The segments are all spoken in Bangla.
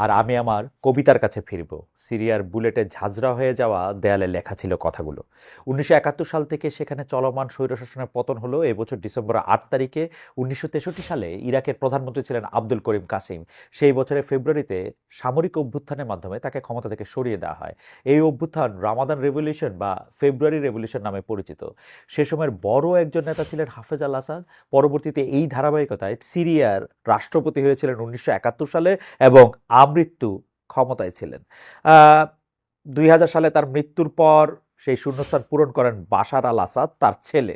আর আমি আমার কবিতার কাছে ফিরব। সিরিয়ার বুলেটে ঝাঁঝরা হয়ে যাওয়া দেয়ালে লেখা ছিল কথাগুলো। 1971 সাল থেকে সেখানে চলমান স্বৈরশাসনের পতন হলো এবছর ডিসেম্বর 8 তারিখে। 1963 সালে ইরাকের প্রধানমন্ত্রী ছিলেন আব্দুল করিম কাসিম। সেই বছরের ফেব্রুয়ারিতে সামরিক অভ্যুত্থানের মাধ্যমে তাকে ক্ষমতা থেকে সরিয়ে দেওয়া হয়। এই অভ্যুত্থান রামাদান রেভলিউশন বা ফেব্রুয়ারি রেভলিউশন নামে পরিচিত। সে সময়ের বড় একজন নেতা ছিলেন হাফেজ আল আসাদ। পরবর্তীতে এই ধারাবাহিকতায় সিরিয়ার রাষ্ট্রপতি হয়েছিলেন 1971 সালে এবং আমৃত্যু ক্ষমতায় ছিলেন। 2000 সালে তার মৃত্যুর পর সেই শূন্যস্থান পূরণ করেন বাশার আল আসাদ, তার ছেলে।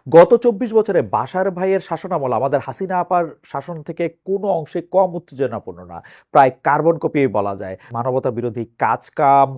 গত 24 বছরে বাশার ভাইয়ের শাসনামল আমাদের হাসিনা আপার শাসন থেকে কোনো অংশে কম উত্তেজনাপূর্ণ না, প্রায় কার্বন কপি বলা যায়। মানবতা বিরোধী কাজকাম,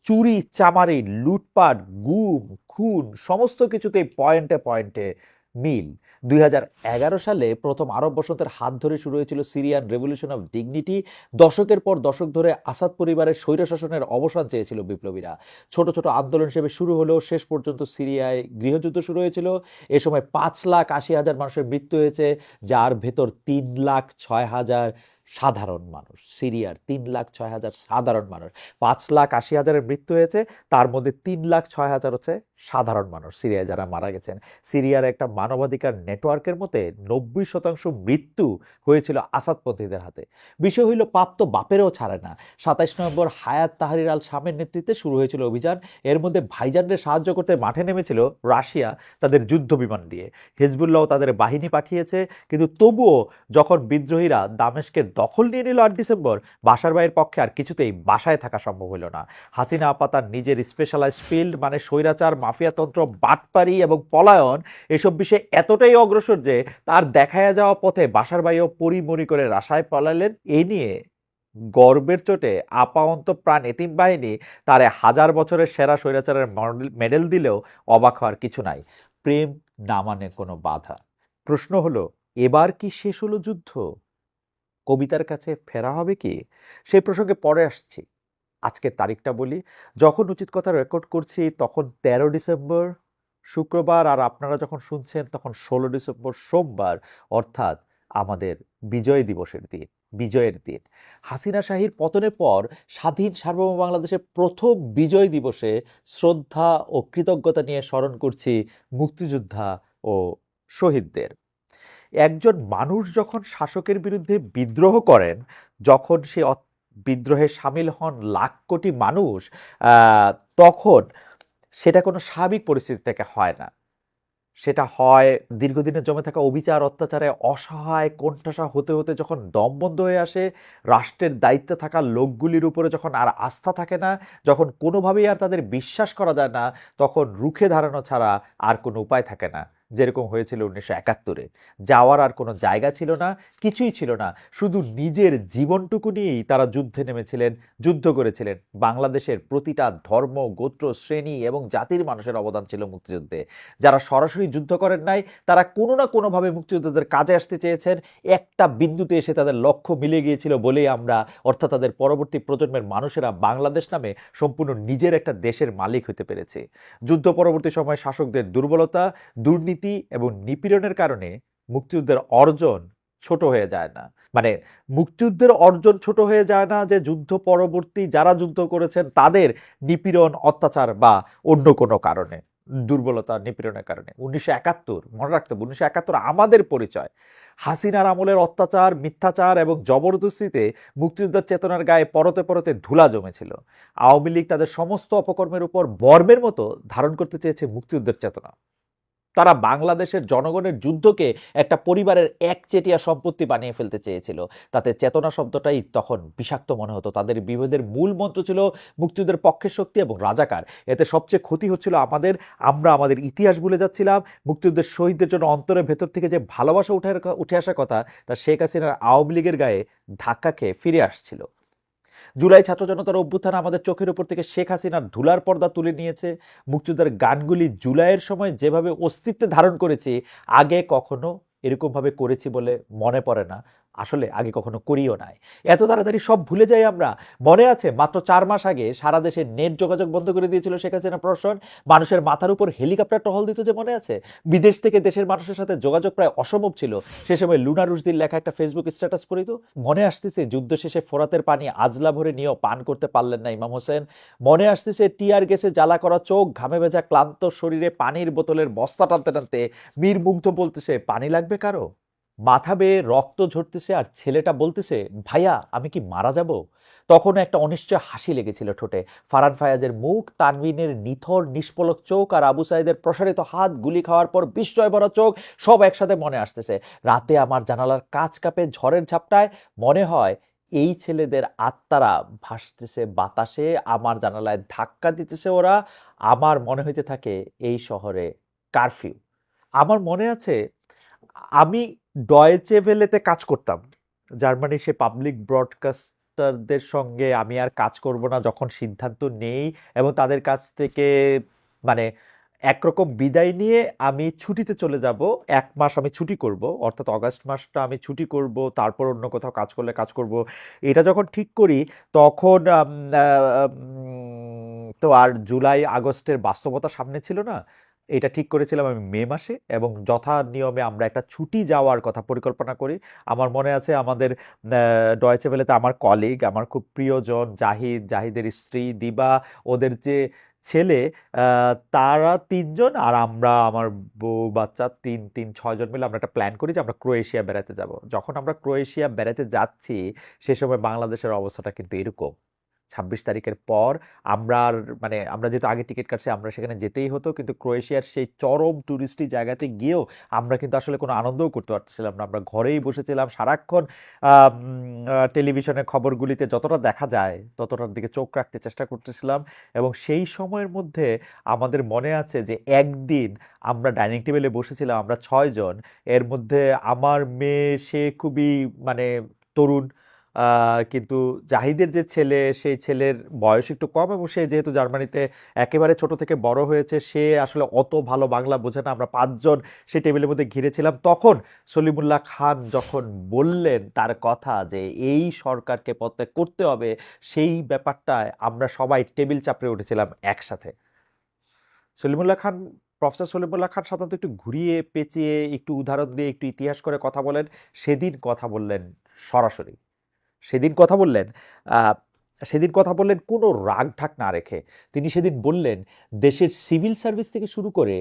চুরি চামারি, লুটপাট, গুম, খুন, সমস্ত কিছুতেই পয়েন্টে পয়েন্টে মিল। 2011 সালে প্রথম আরব বসন্তের হাত ধরে শুরু হয়েছিল সিরিয়ান রেভলিউশন অফ ডিগনিটি। দশকের পর দশক ধরে আসাদ পরিবারের স্বৈরশাসনের অবসান চেয়েছিল বিপ্লবীরা। ছোট ছোট আন্দোলন হিসেবে শুরু হলেও শেষ পর্যন্ত সিরিয়ায় গৃহযুদ্ধ শুরু হয়েছিল। এ সময় 5,80,000 মানুষের মৃত্যু হয়েছে, যার ভেতর 3,06,000 সাধারণ মানুষ। সিরিয়ার 3,06,000 সাধারণ মানুষ। 5,80,000-এর মৃত্যু হয়েছে, তার মধ্যে 3,06,000 হচ্ছে সাধারণ মানুষ সিরিয়ায় যারা মারা গেছেন। সিরিয়ার একটা মানবাধিকার নেটওয়ার্কের মতে 90% মৃত্যু হয়েছিল আসাদপন্থীদের হাতে। বিষয় হইল পাপ তো বাপেরও ছাড়ে না। 27 নভেম্বর হায়াত তাহরির আল শামের নেতৃত্বে শুরু হয়েছিল অভিযান। এর মধ্যে ভাইজানদের সাহায্য করতে মাঠে নেমেছিল রাশিয়া তাদের যুদ্ধ বিমান দিয়ে। হিজবুল্লাহ তাদের বাহিনী পাঠিয়েছে, কিন্তু তবুও যখন বিদ্রোহীরা দামেস্কের দখল নিয়ে নিল 8 ডিসেম্বর, বাশার ভাইয়ের পক্ষে আর কিছুতেই বাসায় থাকা সম্ভব হলো না। হাসিনা আপা তার নিজের স্পেশালাইজড ফিল্ড মানে স্বৈরাচার, মাফিয়াতন্ত্র, বাটপারি এবং পলায়ন এসব বিষয়ে এতটাই অগ্রসর যে তার দেখায়া যাওয়া পথে বাশার ভাইও পরিমরি করে রাশায় পলালেন। এই নিয়ে গর্বের চোটে আপান্ত প্রাণ এতিম বাহিনী তার 1000 বছরের সেরা স্বৈরাচারের মেডেল দিলেও অবাক হওয়ার কিছু নাই। প্রেম না মানে কোনো বাধা। প্রশ্ন হলো, এবার কি শেষ হলো যুদ্ধ? কবিতার কাছে ফেরা হবে কি? সেই প্রসঙ্গে পরে আসছি। আজকের তারিখটা বলি। যখন উচিত কথা রেকর্ড করছি তখন 13 ডিসেম্বর শুক্রবার, আর আপনারা যখন শুনছেন তখন 16 ডিসেম্বর সোমবার, অর্থাৎ আমাদের বিজয় দিবসের দিন, বিজয়ের দিন। হাসিনা শাহীর পতনের পর স্বাধীন সার্বভৌম বাংলাদেশের প্রথম বিজয় দিবসে শ্রদ্ধা ও কৃতজ্ঞতা নিয়ে স্মরণ করছি মুক্তিযোদ্ধা ও শহীদদের। একজন মানুষ যখন শাসকের বিরুদ্ধে বিদ্রোহ করেন, যখন সে বিদ্রোহে সামিল হন লাখ কোটি মানুষ, তখন সেটা কোনো স্বাভাবিক পরিস্থিতি থেকে হয় না। সেটা হয় দীর্ঘদিনের জমে থাকা অবিচার অত্যাচারে অসহায় কোণঠাসা হতে হতে যখন দম বন্ধ হয়ে আসে, রাষ্ট্রের দায়িত্বে থাকা লোকগুলির উপরে যখন আর আস্থা থাকে না, যখন কোনোভাবেই আর তাদের বিশ্বাস করা যায় না, তখন রুখে দাঁড়ানো ছাড়া আর কোনো উপায় থাকে না। যেরকম হয়েছিল 1971-এ। যাওয়ার আর কোনো জায়গা ছিল না, কিছুই ছিল না, শুধু নিজের জীবনটুকু নিয়েই তারা যুদ্ধে নেমেছিলেন, যুদ্ধ করেছিলেন। বাংলাদেশের প্রতিটা ধর্ম, গোত্র, শ্রেণী এবং জাতির মানুষের অবদান ছিল মুক্তিযুদ্ধে। যারা সরাসরি যুদ্ধ করেন নাই, তারা কোনো না কোনোভাবে মুক্তিযোদ্ধাদের কাজে আসতে চেয়েছেন। একটা বিন্দুতে এসে তাদের লক্ষ্য মিলে গিয়েছিল বলেই আমরা, অর্থাৎ তাদের পরবর্তী প্রজন্মের মানুষেরা, বাংলাদেশ নামে সম্পূর্ণ নিজের একটা দেশের মালিক হতে পেরেছে। যুদ্ধ পরবর্তী সময়ে শাসকদের দুর্বলতা, দুর্নীতি এবং নিপীড়নের কারণে মুক্তিযুদ্ধের অর্জন ছোট হয়ে যায় না। মানে মুক্তিযুদ্ধের অর্জন ছোট হয়ে যায় না যে যুদ্ধ পরবর্তী যারা যুদ্ধ করেছেন তাদের নিপীড়ন, অত্যাচার বা অন্য কোনো কারণে, দুর্বলতা, নিপীড়নের কারণে। 1971 মনে রাখতে হবে, 1971 আমাদের পরিচয়। হাসিনার আমলের অত্যাচার, মিথ্যাচার এবং জবরদস্তিতে মুক্তিযুদ্ধের চেতনার গায়ে পরতে পরতে ধুলা জমেছিল। আওয়ামী লীগ তাদের সমস্ত অপকর্মের উপর বর্মের মতো ধারণ করতে চেয়েছে মুক্তিযুদ্ধের চেতনা। তারা বাংলাদেশের জনগণের যুদ্ধকে একটা পরিবারের একচেটিয়া সম্পত্তি বানিয়ে ফেলতে চেয়েছিল। তাতে চেতনা শব্দটাই তখন বিষাক্ত মনে হতো। তাদের বিভেদের মূল মন্ত্র ছিল মুক্তিযুদ্ধের পক্ষের শক্তি এবং রাজাকার। এতে সবচেয়ে ক্ষতি হচ্ছিল আমরা আমাদের ইতিহাস ভুলে যাচ্ছিলাম। মুক্তিযুদ্ধের শহীদদের জন্য অন্তরের ভেতর থেকে যে ভালোবাসা উঠে আসার কথা, তা শেখ হাসিনার আওয়ামী লীগের গায়ে ধাক্কা খেয়ে ফিরে আসছিল। জুলাই ছাত্র জনতার অভ্যুত্থান আমাদের চোখের উপর থেকে শেখ হাসিনার ধুলার পর্দা তুলে নিয়েছে। মুক্তিযুদ্ধের গানগুলি জুলাইয়ের সময় যেভাবে অস্তিত্ব ধারণ করেছে, আগে কখনো এরকমভাবে করেছি বলে মনে পড়ে না। আসলে আগে কখনো করিও নাই। এত তাড়াতাড়ি সব ভুলে যাই আমরা। মনে আছে মাত্র ৪ মাস আগে সারা দেশে নেট যোগাযোগ বন্ধ করে দিয়েছিল শেখ হাসিনা প্রশাসন। মানুষের মাথার উপর হেলিকপ্টার টহল দিত যে, মনে আছে? বিদেশ থেকে দেশের মানুষের সাথে যোগাযোগ প্রায় অসম্ভব ছিল। সে সময় লুনা রুশদির লেখা একটা ফেসবুক স্ট্যাটাস পড়িত। মনে আসতেছে যুদ্ধ শেষে ফোরাতের পানি আজলা ভরে নিয়েও পান করতে পারলেন না ইমাম হোসেন। মনে আসতেছে টিয়ার গ্যাসে জ্বালা করা চোখ, ঘামে ভেজা ক্লান্ত শরীরে পানির বোতলের বস্তা টানতে টানতে মীর মুগ্ধ বলতেছে, পানি লাগবে কারো? মাথা বেয়ে রক্ত ঝরতেছে আর ছেলেটা বলতেছে, ভাইয়া আমি কি মারা যাব? তখনও একটা অনিশ্চয় হাসি লেগেছিল ঠোঁটে। ফারহান ফায়াজের মুখ, তানভীনের নিথর নিষ্পলক চোখ আর আবু সাইদের প্রসারিত হাত, গুলি খাওয়ার পর বিস্ময় ভরা চোখ, সব একসাথে মনে আসতেছে। রাতে আমার জানালার কাঁচ কাঁপে ঝড়ের ঝাপটায়। মনে হয় এই ছেলেদের আত্মারা ভাসতেছে বাতাসে, আমার জানালায় ধাক্কা দিতেছে ওরা। আমার মনে হইতে থাকে এই শহরে কারফিউ। আমার মনে আছে আমি ডয়েচে ভেলেতে কাজ করতাম। জার্মানির সে পাবলিক ব্রডকাস্টারদের সঙ্গে আমি আর কাজ করব না যখন সিদ্ধান্ত নেই, এবং তাদের কাছ থেকে মানে একরকম বিদায় নিয়ে আমি ছুটিতে চলে যাব। ১ মাস আমি ছুটি করব, অর্থাৎ অগাস্ট মাসটা আমি ছুটি করব, তারপর অন্য কোথাও কাজ করলে কাজ করব। এটা যখন ঠিক করি তখন তো আর জুলাই আগস্টের বাস্তবতা সামনে ছিল না। এটা ঠিক করেছিলাম আমি মে মাসে, এবং যথা নিয়মে আমরা একটা ছুটি যাওয়ার কথা পরিকল্পনা করি। আমার মনে আছে আমাদের ডয়েচে ভেলেতে আমার কলিগ, আমার খুব প্রিয়জন জাহিদ, জাহিদের স্ত্রী দিবা, ওদের যে ছেলে, তারা ৩ জন আর আমরা, আমার বউ বাচ্চা, ৬ জন মিলে আমরা একটা প্ল্যান করি যে আমরা ক্রোয়েশিয়া বেড়াতে যাব। যখন আমরা ক্রোয়েশিয়া বেড়াতে যাচ্ছি সে সময় বাংলাদেশের অবস্থাটা কিন্তু এরকম। ২৬ তারিখের পর আমরা আর মানে আমরা যেহেতু আগে টিকিট কাটছি আমরা সেখানে যেতেই হতো, কিন্তু ক্রোয়েশিয়ার সেই চরম টুরিস্টি জায়গাতে গিয়েও আমরা কিন্তু আসলে কোনো আনন্দও করতে পারতেছিলাম না। আমরা ঘরেই বসেছিলাম সারাক্ষণ। টেলিভিশনের খবরগুলিতে যতটা দেখা যায় ততটার দিকে চোখ রাখতে চেষ্টা করতেছিলাম। এবং সেই সময়ের মধ্যে আমাদের মনে আছে যে একদিন আমরা ডাইনিং টেবিলে বসেছিলাম আমরা ৬ জন। এর মধ্যে আমার মেয়ে, সে খুবই মানে তরুণ, কিন্তু জাহিদের যে ছেলে, সেই ছেলের বয়স একটু কম, এবং সে যেহেতু জার্মানিতে একেবারে ছোট থেকে বড় হয়েছে, সে আসলে অত ভালো বাংলা বোঝে না। আমরা ৫ জন সেই টেবিলের মধ্যে ঘিরেছিলাম। তখন সলিমুল্লাহ খান যখন বললেন তার কথা যে এই সরকারকে পদত্যাগ করতে হবে, সেই ব্যাপারটায় আমরা সবাই টেবিল চাপড়ে উঠেছিলাম একসাথে। সলিমুল্লাহ খান, প্রফেসর সলিমুল্লাহ খান সাধারণত একটু ঘুরিয়ে পেঁচিয়ে, একটু উদাহরণ দিয়ে, একটু ইতিহাস করে কথা বলেন। সেদিন কথা বললেন সরাসরি। সেদিন কথা বললেন আহ, সেদিন কথা বললেন কোনো রাগ ঢাক না রেখে। তিনি সেদিন বললেন, দেশের সিভিল সার্ভিস থেকে শুরু করে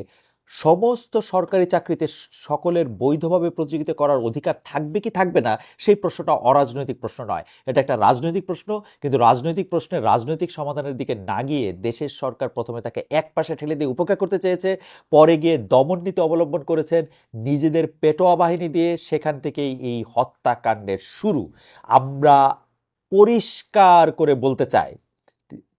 সমস্ত সরকারি চাকরিতে সকলের বৈধভাবে প্রতিযোগিতা করার অধিকার থাকবে কি থাকবে না, সেই প্রশ্নটা অরাজনৈতিক প্রশ্ন নয়, এটা একটা রাজনৈতিক প্রশ্ন। কিন্তু রাজনৈতিক প্রশ্নের রাজনৈতিক সমাধানের দিকে না গিয়ে দেশের সরকার প্রথমে তাকে এক পাশে ঠেলে দিয়ে উপেক্ষা করতে চেয়েছে, পরে গিয়ে দমন নীতি অবলম্বন করেছেন নিজেদের পেটোয়া বাহিনী দিয়ে। সেখান থেকেই এই হত্যাকাণ্ডের শুরু। আমরা পরিষ্কার করে বলতে চাই,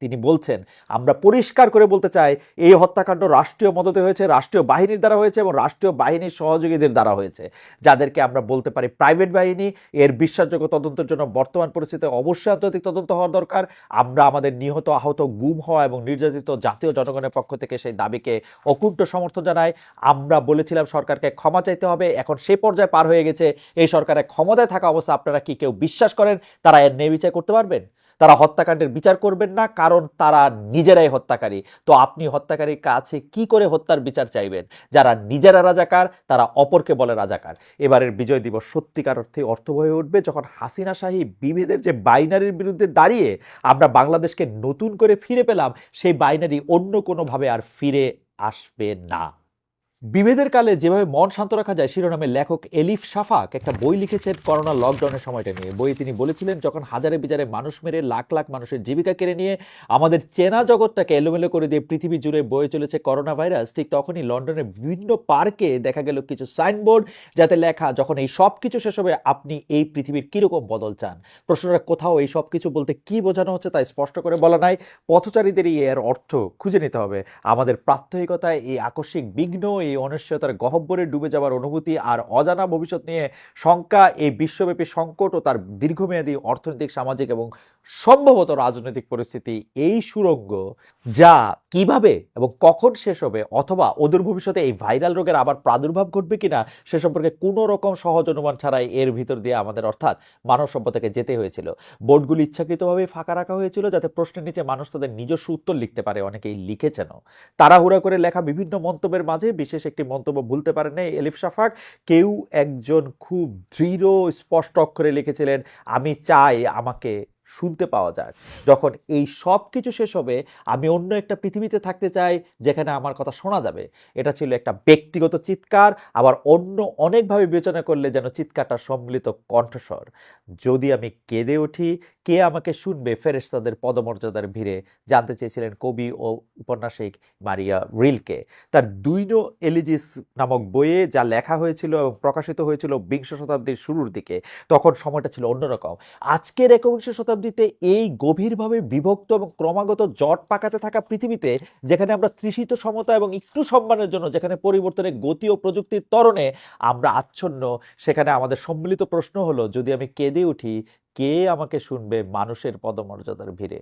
তিনি বলছেন, আমরা পরিষ্কার করে বলতে চাই এই হত্যাকাণ্ড রাষ্ট্রীয় মদতে হয়েছে, রাষ্ট্রীয় বাহিনীর দ্বারা হয়েছে, এবং রাষ্ট্রীয় বাহিনীর সহযোগীদের দ্বারা হয়েছে, যাদেরকে আমরা বলতে পারি প্রাইভেট বাহিনী। এর বিশ্বাসযোগ্য তদন্তের জন্য বর্তমান পরিস্থিতিতে অবশ্যই আন্তর্জাতিক তদন্ত হওয়ার দরকার। আমরা আমাদের নিহত, আহত, গুম হওয়া এবং নির্যাতিত জাতীয় জনগণের পক্ষ থেকে সেই দাবিকে অকুণ্ঠ সমর্থন জানাই। আমরা বলেছিলাম সরকারকে ক্ষমা চাইতে হবে, এখন সে পর্যায়ে পার হয়ে গেছে। এই সরকারের ক্ষমতায় থাকা অবস্থা আপনারা কি কেউ বিশ্বাস করেন তারা এর ন্যায় বিচার করতে পারবেন? তারা হত্যাকাণ্ডের বিচার করবেন না, কারণ তারা নিজেরাই হত্যাকারী। তো আপনি হত্যাকারীর কাছে কি করে হত্যার বিচার চাইবেন? যারা নিজেরা রাজাকার তারা অপরকে বলে রাজাকার। এবারের বিজয় দিবস সত্যিকার অর্থে অর্থ হয়ে উঠবে যখন হাসিনা শাহী বিভেদের যে বাইনারির বিরুদ্ধে দাঁড়িয়ে আমরা বাংলাদেশকে নতুন করে ফিরে পেলাম, সেই বাইনারি অন্য কোনোভাবে আর ফিরে আসবে না। বিভেদের কালে যেভাবে মন শান্ত রাখা যায় শিরোনামে লেখক এলিফ শাফাক একটা বই লিখেছেন করোনা লকডাউনের সময়টা নিয়ে। বইয়ে তিনি বলেছিলেন, যখন হাজারে বিজারে মানুষ মেরে লাখ লাখ মানুষের জীবিকা কেড়ে নিয়ে আমাদের চেনা জগৎটাকে এলোমেলো করে দিয়ে পৃথিবী জুড়ে বয়ে চলেছে করোনা ভাইরাস, ঠিক তখনই লন্ডনের বিভিন্ন পার্কে দেখা গেল কিছু সাইনবোর্ড, যাতে লেখা, যখন এই সব কিছু শেষ হবে আপনি এই পৃথিবীর কিরকম বদল চান। প্রশ্নটা কোথাও এই সব কিছু বলতে কি বোঝানো হচ্ছে তা স্পষ্ট করে বলা নাই। পথচারীদেরই এর অর্থ খুঁজে নিতে হবে। আমাদের প্রাত্যহিকতায় এই আকস্মিক বিঘ্ন, সময়ই অনিশ্চয়তার গহ্বরে ডুবে যাওয়ার অনুভূতি আর অজানা ভবিষ্যৎ নিয়ে শঙ্কা, এই বিশ্বব্যাপী সংকট ও তার দীর্ঘমেয়াদী অর্থনৈতিক, সামাজিক এবং সম্ভবত রাজনৈতিক পরিস্থিতি, এই সুড়ঙ্গ যা কিভাবে এবং কখন শেষ হবে, অথবা অদূর ভবিষ্যতে এই ভাইরাল রোগের আবার প্রাদুর্ভাব ঘটবে কিনা সে সম্পর্কে কোনো রকম সহজ অনুমান ছাড়াই এর ভিতর দিয়ে আমাদের অর্থাৎ মানব সভ্যতাকে যেতে হয়েছিল। বোর্ডগুলি ইচ্ছাকৃতভাবে ফাঁকা রাখা হয়েছিল যাতে প্রশ্নের নিচে মানুষ তাদের নিজস্ব উত্তর লিখতে পারে। অনেকেই লিখেছেন। তাড়াহুড়া করে লেখা বিভিন্ন মন্তব্যের মাঝে বিশেষ একটি মন্তব্য ভুলতে পারেন নাই এলিফ শাফাক। কেউ একজন খুব দৃঢ় স্পষ্ট অক্ষরে লিখেছিলেন, আমি চাই আমাকে শুনতে পাওয়া যায়। যখন এই সব কিছু শেষ হবে, আমি অন্য একটা পৃথিবীতে থাকতে চাই যেখানে আমার কথা শোনা যাবে। এটা ছিল একটা ব্যক্তিগত চিৎকার, আবার অন্য অনেকভাবে বিবেচনা করলে যেন চিৎকারটা সম্মিলিত কণ্ঠস্বর। যদি আমি কেঁদে উঠি, কে আমাকে শুনবে ফেরেশতাদের পদমর্যাদার ভিড়ে, জানতে চেয়েছিলেন কবি ও উপন্যাসিক মারিয়া রিলকে তার দুইনো এলিজিস নামক বইয়ে, যা লেখা হয়েছিল এবং প্রকাশিত হয়েছিল বিংশ শতাব্দীর শুরুর দিকে। তখন সময়টা ছিল অন্যরকম। আজকের একবিংশ শতাব্দীতে এই গভীরভাবে বিভক্ত এবং ক্রমাগত জট পাকাতে থাকা পৃথিবীতে, যেখানে আমরা তৃষিত সমতা এবং একটু সম্মানের জন্য, যেখানে পরিবর্তনের গতি ও প্রযুক্তির ত্বরণে আমরা আচ্ছন্ন, সেখানে আমাদের সম্মিলিত প্রশ্ন হলো, যদি আমি কেঁদে উঠি, কে আমাকে শুনবে মানুষের পদমর্যাদার ভিড়ে?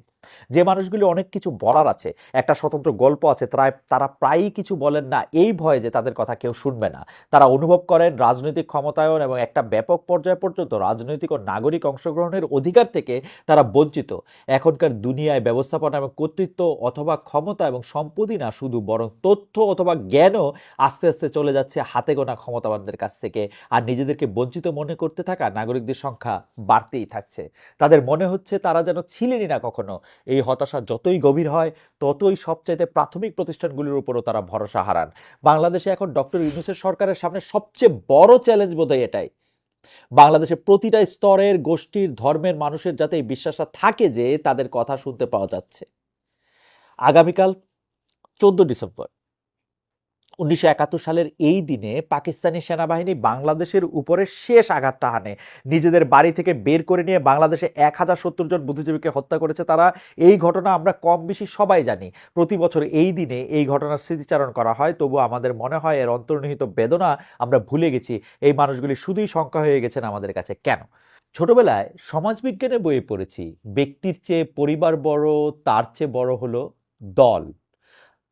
যে মানুষগুলি অনেক কিছু বলার আছে, একটা স্বতন্ত্র গল্প আছে, তারা প্রায়ই কিছু বলেন না এই ভয়ে যে তাদের কথা কেউ শুনবে না। তারা অনুভব করেন রাজনৈতিক ক্ষমতায়ন এবং একটা ব্যাপক পর্যায় পর্যন্ত রাজনৈতিক ও নাগরিক অংশগ্রহণের অধিকার থেকে তারা বঞ্চিত। এখনকার দুনিয়ায় ব্যবস্থাপনা এবং কর্তৃত্ব অথবা ক্ষমতা এবং সম্পত্তি না শুধু, বরং তথ্য অথবা জ্ঞানও আস্তে আস্তে চলে যাচ্ছে হাতে গোনা ক্ষমতাবানদের কাছ থেকে। আর নিজেদেরকে বঞ্চিত মনে করতে থাকা নাগরিকদের সংখ্যা বাড়তেই থাকছে। তাদের মনে হচ্ছে তারা যেন ছিলেনই না কখনো। এই হতাশা যতই গভীর হয়, ততই সবচাইতে প্রাথমিক প্রতিষ্ঠানগুলির উপরও তারা ভরসা হারান। বাংলাদেশে এখন ডক্টর ইউনূসের সরকারের সামনে সবচেয়ে বড় চ্যালেঞ্জ বোধহয় এটাই। বাংলাদেশে প্রতিটা স্তরের, গোষ্ঠীর, ধর্মের মানুষের যাতে এই বিশ্বাসটা থাকে যে তাদের কথা শুনতে পাওয়া যাচ্ছে। আগামীকাল 14 ডিসেম্বর 1971 সালের এই দিনে পাকিস্তানি সেনাবাহিনী বাংলাদেশের উপরে শেষ আঘাতটা হানে। নিজেদের বাড়ি থেকে বের করে নিয়ে বাংলাদেশে 1070 জন বুদ্ধিজীবীকে হত্যা করেছে তারা। এই ঘটনা আমরা কম বেশি সবাই জানি। প্রতি বছর এই দিনে এই ঘটনার স্মৃতিচারণ করা হয়, তবু আমাদের মনে হয় এর অন্তর্নিহিত বেদনা আমরা ভুলে গেছি। এই মানুষগুলি শুধুই সংখ্যা হয়ে গেছেন আমাদের কাছে। কেন? ছোটবেলায় সমাজবিজ্ঞানের বইয়ে পড়েছি, ব্যক্তির চেয়ে পরিবার বড়, তার চেয়ে বড় হলো দল,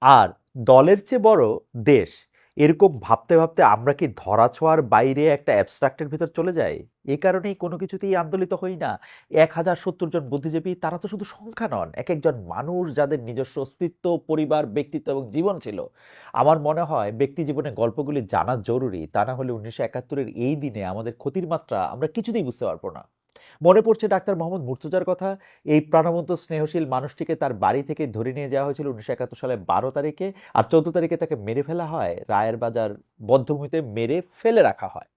আর দলের চেয়ে বড় দেশ। এরকম ভাবতে ভাবতে আমরা কি ধরাছোঁয়ার বাইরে একটা অ্যাবস্ট্রাক্টের ভিতর চলে যাই? এই কারণেই কোনো কিছুতেই আন্দোলিত হই না। 1070 জন বুদ্ধিজীবী, তারা তো শুধু সংখ্যা নন, এক একজন মানুষ যাদের নিজস্ব অস্তিত্ব, পরিবার, ব্যক্তিত্ব এবং জীবন ছিল। আমার মনে হয় ব্যক্তি জীবনে গল্পগুলি জানা জরুরি। তা না হলে 1971-এর এই দিনে আমাদের ক্ষতির মাত্রা আমরা কিছুতেই বুঝতে পারবো না। মনে পড়ছে ডাক্তার মোহাম্মদ মুর্তজার কথা। এই প্রাণবন্ত স্নেহশীল মানুষটিকে তার বাড়ি থেকে ধরে নিয়ে যাওয়া হয়েছিল 1971 সালের 12 তারিখে, আর 14 তারিখে তাকে মেরে ফেলা হয়। রায়ের বাজার বধ্যভূমিতে মেরে ফেলে রাখা হয়।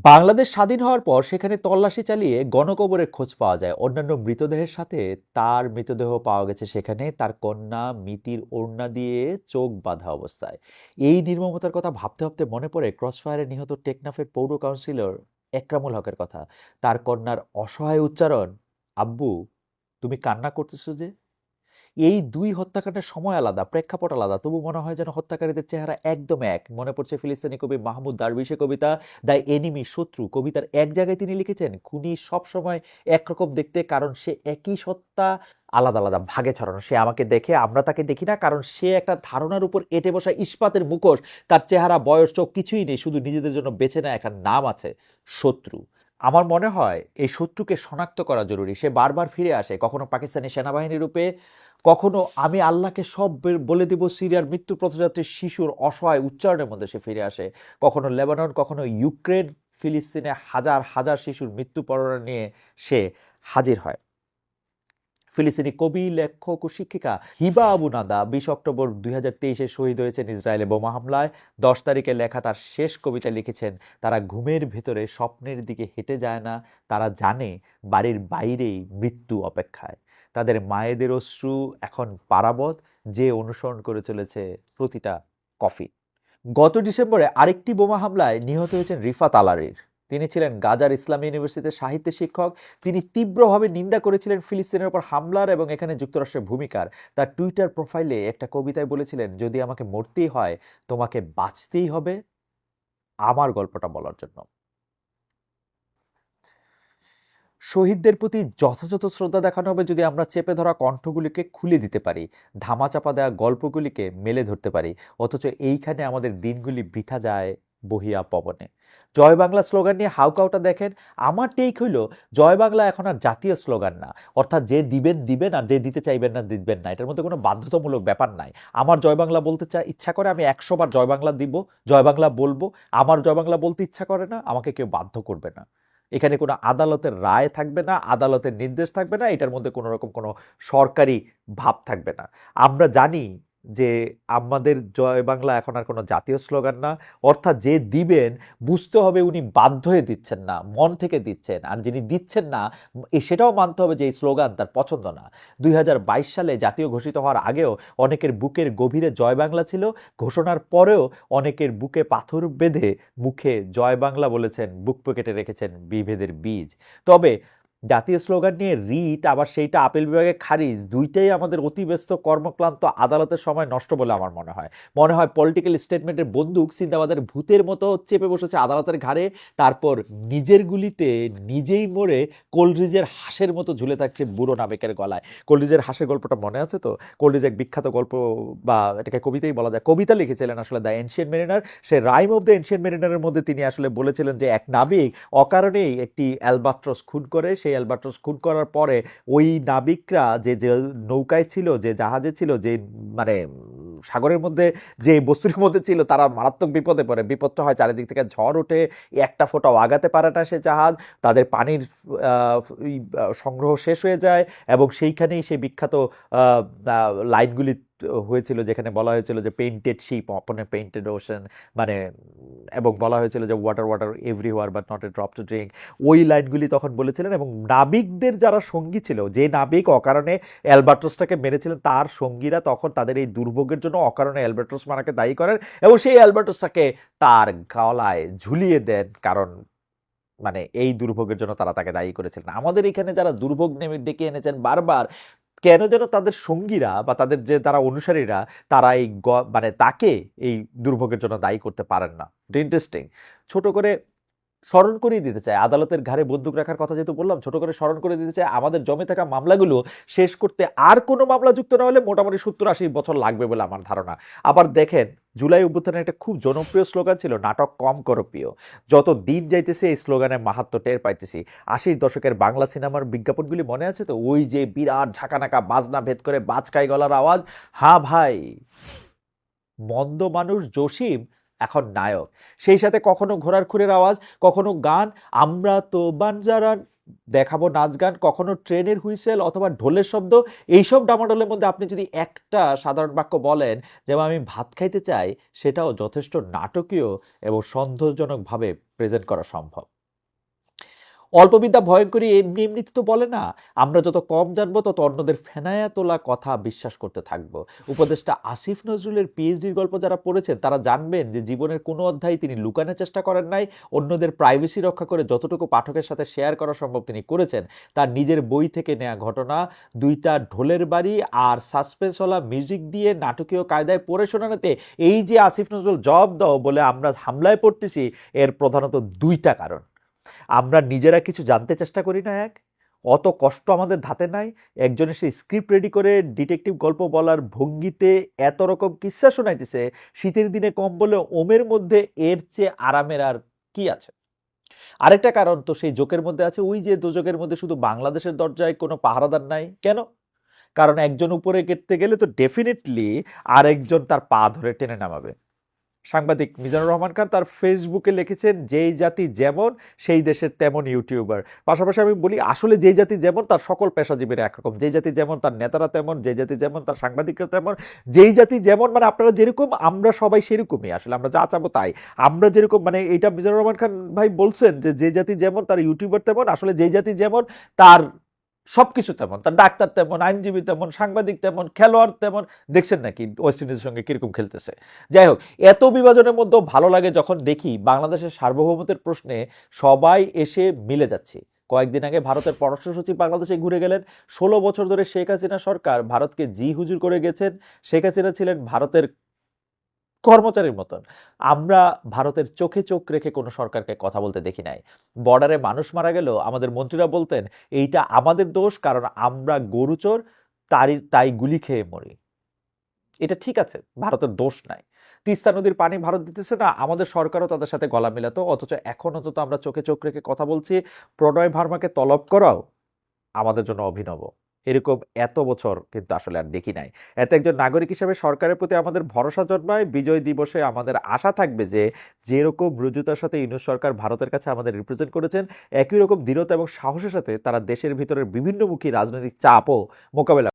বাংলাদেশ স্বাধীন হওয়ার পর সেখানে তল্লাশি চালিয়ে গণকবরের খোঁজ পাওয়া যায়। অন্যান্য মৃতদেহের সাথে তার মৃতদেহ পাওয়া গেছে সেখানে, তার কন্যা মিতির ওড়না দিয়ে চোখ বাঁধা অবস্থায়। এই নির্মমতার কথা ভাবতে ভাবতে মনে পড়ে ক্রসফায়ারে নিহত টেকনাফের পৌর কাউন্সিলর একরামুল হকের কথা। তার কন্যার অসহায় উচ্চারণ, আব্বু তুমি কান্না করতেছো যে? এই দুই হত্যাকাণ্ডের সময় আলাদা, প্রেক্ষাপট আলাদা, তবু মনে হয় যেন হত্যাকারীদের চেহারা একদম এক। মনে পড়ছে ফিলিস্তিনি কবি মাহমুদ দারবিশের কবিতা দ্য এনিমি, শত্রু। কবিতার এক জায়গায় তিনি লিখেছেন, খুনি সবসময় একরকম দেখতে, কারণ সে একই সত্তা আলাদা আলাদা ভাগে ছড়ানো। সে আমাকে দেখে, আমরা তাকে দেখি না, কারণ সে একটা ধারণার উপর এঁটে বসা ইস্পাতের মুখোশ। তার চেহারা, বয়স, চোখ কিছুই নেই, শুধু নিজেদের জন্য বেছে নেয় একটা নাম আছে, শত্রু। আমার মনে হয় এই শত্রুকে শনাক্ত করা জরুরি। সে বারবার ফিরে আসে, কখনো পাকিস্তানি সেনাবাহিনী রূপে, কখনো আমি আল্লাহকে সব বলে দিব সিরিয়ার মৃত্যু পথযাত্রী শিশুর অসহায় উচ্চারণের মধ্যে সে ফিরে আসে, কখনো লেবানন, কখনো ইউক্রেন, ফিলিস্তিনে হাজার হাজার শিশুর মৃত্যু পরোয়ানা নিয়ে সে হাজির হয়। ফিলিস্তিনি কবি, লেখক ও শিক্ষিকা হিবা আবু নাদা 20 অক্টোবর 2023 শহীদ হয়েছেন ইসরায়েলে বোমা হামলায়। 10 তারিখে লেখা তার শেষ কবিতা লিখেছেন, তারা ঘুমের ভেতরে স্বপ্নের দিকে হেঁটে যায় না, তারা জানে বাড়ির বাইরেই মৃত্যু অপেক্ষায়। তাদের মায়েদের অশ্রু এখন পারাবত, যে অনুসরণ করে চলেছে প্রতিটা কফিন। গত ডিসেম্বরে আরেকটি বোমা হামলায় নিহত হয়েছেন রিফাত আলারির। তিনি ছিলেন গাজার ইসলামী ইউনিভার্সিটির সাহিত্যের শিক্ষক। তিনি তীব্রভাবে নিন্দা করেছিলেন ফিলিস্তিনের উপর হামলার এবং এখানে যুক্তরাষ্ট্রের ভূমিকার। তার টুইটার প্রোফাইলে একটা কবিতায় বলেছিলেন, যদি আমাকে মরতেই হয় তোমাকে বাঁচতেই হবে আমার গল্পটা বলার জন্য। শহীদদের প্রতি যথাযথ শ্রদ্ধা দেখানো হবে যদি আমরা চেপে ধরা কণ্ঠগুলিকে খুলে দিতে পারি, ধামাচাপা দেওয়া গল্পগুলিকে মেলে ধরতে পারি। অথচ এইখানে আমাদের দিনগুলি বৃথা যায় বহিয়া পবনে। জয় বাংলা স্লোগান নিয়ে হাউকাউটা দেখেন। আমার টেক হইল জয় বাংলা এখন আর জাতীয় স্লোগান না, অর্থাৎ যে দিবেন দিবেন আর যে দিতে চাইবেন না দিবেন না, এটার মধ্যে কোনো বাধ্যতামূলক ব্যাপার নাই। আমার জয় বাংলা বলতে ইচ্ছা করে আমি 100 বার জয় বাংলা দিব, জয় বাংলা বলবো। আমার জয় বাংলা বলতে ইচ্ছা করে না, আমাকে কেউ বাধ্য করবে না। এখানে কোনো আদালতের রায় থাকবে না, আদালতের নির্দেশ থাকবে না, এটার মধ্যে কোনো রকম কোনো সরকারি ভাব থাকবে না। আমরা জানি যে আমাদের জয় বাংলা এখন আর কোনো জাতীয় স্লোগান না, অর্থাৎ যে দিবেন বুঝতে হবে উনি বাধ্য হয়ে দিচ্ছেন না, মন থেকে দিচ্ছেন। আর যিনি দিচ্ছেন না সেটাও মানতে হবে যে এই স্লোগান তার পছন্দ না। 2022 সালে জাতীয় ঘোষিত হওয়ার আগেও অনেকের বুকের গভীরে জয় বাংলা ছিল, ঘোষণার পরেও অনেকের বুকে পাথর বেঁধে মুখে জয় বাংলা বলেছেন, বুক পকেটে রেখেছেন বিভেদের বীজ। তবে জাতীয় স্লোগান নিয়ে রিট আবার সেইটা আপিল বিভাগে খারিজ, দুইটাই আমাদের অতি ব্যস্ত কর্মক্লান্ত আদালতের সময় নষ্ট বলে আমার মনে হয় পলিটিক্যাল স্টেটমেন্টের বন্দুক সিন্দাবাদের ভূতের মতো চেপে বসেছে আদালতের ঘাড়ে, তারপর নিজের গুলিতে নিজেই মরে কোলরিজের হাঁসের মতো ঝুলে থাকছে বুড়ো নাবিকের গলায়। কোলরিজের হাঁসের গল্পটা মনে আছে তো? কোলরিজ এক বিখ্যাত গল্প, বা এটাকে কবিতাই বলা যায়, কবিতা লিখেছিলেন আসলে দ্য এনশিয়েন্ট মেরিনার। সে রাইম অফ দ্য এনশিয়েন্ট মেরিনারের মধ্যে তিনি আসলে বলেছিলেন যে এক নাবিক অকারণেই একটি অ্যালবাট্রস খুন করে, সেই অ্যালবাট্রস খুন করার পরে ওই নাবিকরা যে যে নৌকায় ছিল, যে জাহাজে ছিল, যে মানে সাগরের মধ্যে যে বস্তুর মধ্যে ছিল, তারা মারাত্মক বিপদে পড়ে। বিপদটা হয় চারিদিক থেকে ঝড় ওঠে, একটা ফোঁটাও আগাতে পারে না সে জাহাজ, তাদের পানির সংগ্রহ শেষ হয়ে যায়, এবং সেইখানেই সেই বিখ্যাত লাইনগুলি হয়েছিল যেখানে বলা হয়েছিল যে পেইন্টেড শিপ অপন এ পেইন্টেড ওশান, মানে এবং বলা হয়েছিল যে water water everywhere but not a drop to drink. ওই লাইনগুলি তখন বলেছিলেন, এবং নাবিকদের যারা সঙ্গী ছিল, যে নাবিক অকারণে অ্যালবাট্রসটাকে মেরেছিলেন, তার সঙ্গীরা তখন তাদের এই দুর্ভোগের জন্য অকারণে অ্যালবাট্রস মারাকে দায়ী করেন এবং সেই অ্যালবাট্রসটাকে তার গলায় ঝুলিয়ে দেন, কারণ মানে এই দুর্ভোগের জন্য তারা তাকে দায়ী করেছিলেন। আমাদের এখানে যারা দুর্ভোগ ডেকে এনেছেন বারবার, কেন যেন তাদের সঙ্গীরা বা তাদের যে তারা অনুসারীরা, তারা এই মানে তাকে এই দুর্ভোগের জন্য দায়ী করতে পারেন না। ইন্টারেস্টিং। ছোট করে স্মরণ করিয়ে দিতে চায়, আদালতের ঘাড়ে বন্দুক রাখার কথা যেহেতু বললাম, ছোট করে স্মরণ করে দিতে চায় আমাদের জমে থাকা মামলাগুলো শেষ করতে আর কোনো মামলা যুক্ত না হলে মোটামুটি 70-80 বছর লাগবে বলে আমার ধারণা। আবার দেখেন, জুলাই অভ্যুত্থানের একটা খুব জনপ্রিয় স্লোগান ছিল, নাটক কম করো প্রিয়। যত দিন যাইতেছে এই স্লোগানের মাহাত্ম্য টের পাইতেছি। 80-র দশকের বাংলা সিনেমার বিজ্ঞাপনগুলি মনে আছে তো? ওই যে বিরাট ঝাঁকানাকা বাজনা ভেদ করে বাজকাই গলার আওয়াজ, হ্যাঁ ভাই, মন্দ মানুষ জসিম এখন নায়ক। সেই সাথে কখনো ঘোড়ার খুরের আওয়াজ, কখনো গান, আমরা তো বানজারা দেখাবো নাচ গান, কখনো ট্রেনের হুইসেল অথবা ঢোলের শব্দ। এইসব ডামাডোলের মধ্যে আপনি যদি একটা সাধারণ বাক্য বলেন, যেমন আমি ভাত খাইতে চাই, সেটাও যথেষ্ট নাটকীয় এবং সন্দেহজনকভাবে প্রেজেন্ট করা সম্ভব। অল্পবিদ্যা ভয়ঙ্করী এমনি এমনিতে তো বলে না। আমরা যত কম জানবো তত অন্যদের ফেনায়া তোলা কথা বিশ্বাস করতে থাকবো। উপদেষ্টা আসিফ নজরুলের পিএইচডির গল্প যারা পড়েছেন তারা জানবেন যে জীবনের কোনো অধ্যায় তিনি লুকানোর চেষ্টা করেন নাই, অন্যদের প্রাইভেসি রক্ষা করে যতটুকু পাঠকের সাথে শেয়ার করা সম্ভব তিনি করেছেন। তার নিজের বই থেকে নেওয়া ঘটনা, দুইটা ঢোলের বাড়ি আর সাসপেন্সওয়ালা মিউজিক দিয়ে নাটকীয় কায়দায় পড়ে শোনানোতে এই যে আসিফ নজরুল জব দাও বলে আমরা হামলায় পড়তেছি, এর প্রধানত দুইটা কারণ। আমরা নিজেরা কিছু জানতে চেষ্টা করি না, এক, অত কষ্ট আমাদের ধাতে নাই। একজন এসে স্ক্রিপ্ট রেডি করে ডিটেকটিভ গল্প বলার ভঙ্গিতে এত রকম কিস্সা শোনাইতেছে, শীতের দিনে কম্বলে ওমের মধ্যে এর চেয়ে আরামের আর কি আছে? আরেকটা কারণ তো সেই জোকের মধ্যে আছে, ওই যে দোজকের মধ্যে শুধু বাংলাদেশের দরজায় কোনো পাহারাদার নাই কেন? কারণ একজন উপরে গেটতে গেলে তো ডেফিনেটলি আরেকজন তার পা ধরে টেনে নামাবে। সাংবাদিক মিজানুর রহমান খান তার ফেসবুকে লিখেছেন, যেই জাতি যেমন সেই দেশের তেমন ইউটিউবার। পাশাপাশি আমি বলি, আসলে যেই জাতি যেমন তার সকল পেশাজীবীরা একরকম, যেই জাতি যেমন তার নেতারা তেমন, যেই জাতি যেমন তার সাংবাদিকরা তেমন, যেই জাতি যেমন মানে আপনারা যেরকম আমরা সবাই সেরকমই। আসলে আমরা যা চাবো তাই, আমরা যেরকম, মানে এইটা মিজানুর রহমান খান ভাই বলছেন যে যে জাতি যেমন তার ইউটিউবার তেমন, আসলে যেই জাতি যেমন তার সবকিছু তেমন, তার ডাক্তার তেমন, আইনজীবী তেমন, সাংবাদিক তেমন, খেলোয়াড় তেমন। দেখছেন নাকি ওয়েস্ট ইন্ডিজের সঙ্গে কিরকম খেলতেছে? যাই হোক, এত বিভাজনের মধ্যেও ভালো লাগে যখন দেখি বাংলাদেশের সার্বভৌমত্বের প্রশ্নে সবাই এসে মিলে যাচ্ছে। কয়েকদিন আগে ভারতের পররাষ্ট্র সচিব বাংলাদেশে ঘুরে গেলেন। ১৬ বছর ধরে শেখ হাসিনা সরকার ভারতকে জি হুজুর করে গেছেন। শেখ হাসিনা ছিলেন ভারতের কর্মচারীর মতন। আমরা ভারতের চোখে চোখ রেখে কোনো সরকারকে কথা বলতে দেখি নাই। বর্ডারে মানুষ মারা গেলেও আমাদের মন্ত্রীরা বলতেন এইটা আমাদের দোষ, কারণ আমরা গরুচোর, তাই গুলি খেয়ে মরি। এটা ঠিক আছে, ভারতের দোষ নাই। তিস্তা নদীর পানি ভারত দিতেছে না, আমাদের সরকারও তাদের সাথে গলা মেলাতো, অথচ এখন অন্তত আমরা চোখে চোখ রেখে কথা বলছি। প্রণয় ভার্মাকে তলব করাও আমাদের জন্য অভিনব। এরকম এত বছর কিন্তু আসলে আর দেখি নাই। এত একজন নাগরিক হিসেবে সরকারের প্রতি আমাদের ভরসা জন্মায়। বিজয় দিবসে আমাদের আশা থাকবে যে যেরকম রুজুতার সাথে ইউনূস সরকার ভারতের কাছে আমাদের রিপ্রেজেন্ট করেছেন, একই রকম দৃঢ়তা এবং সাহসের সাথে তারা দেশের ভিতরের বিভিন্নমুখী রাজনৈতিক চাপও মোকাবেলা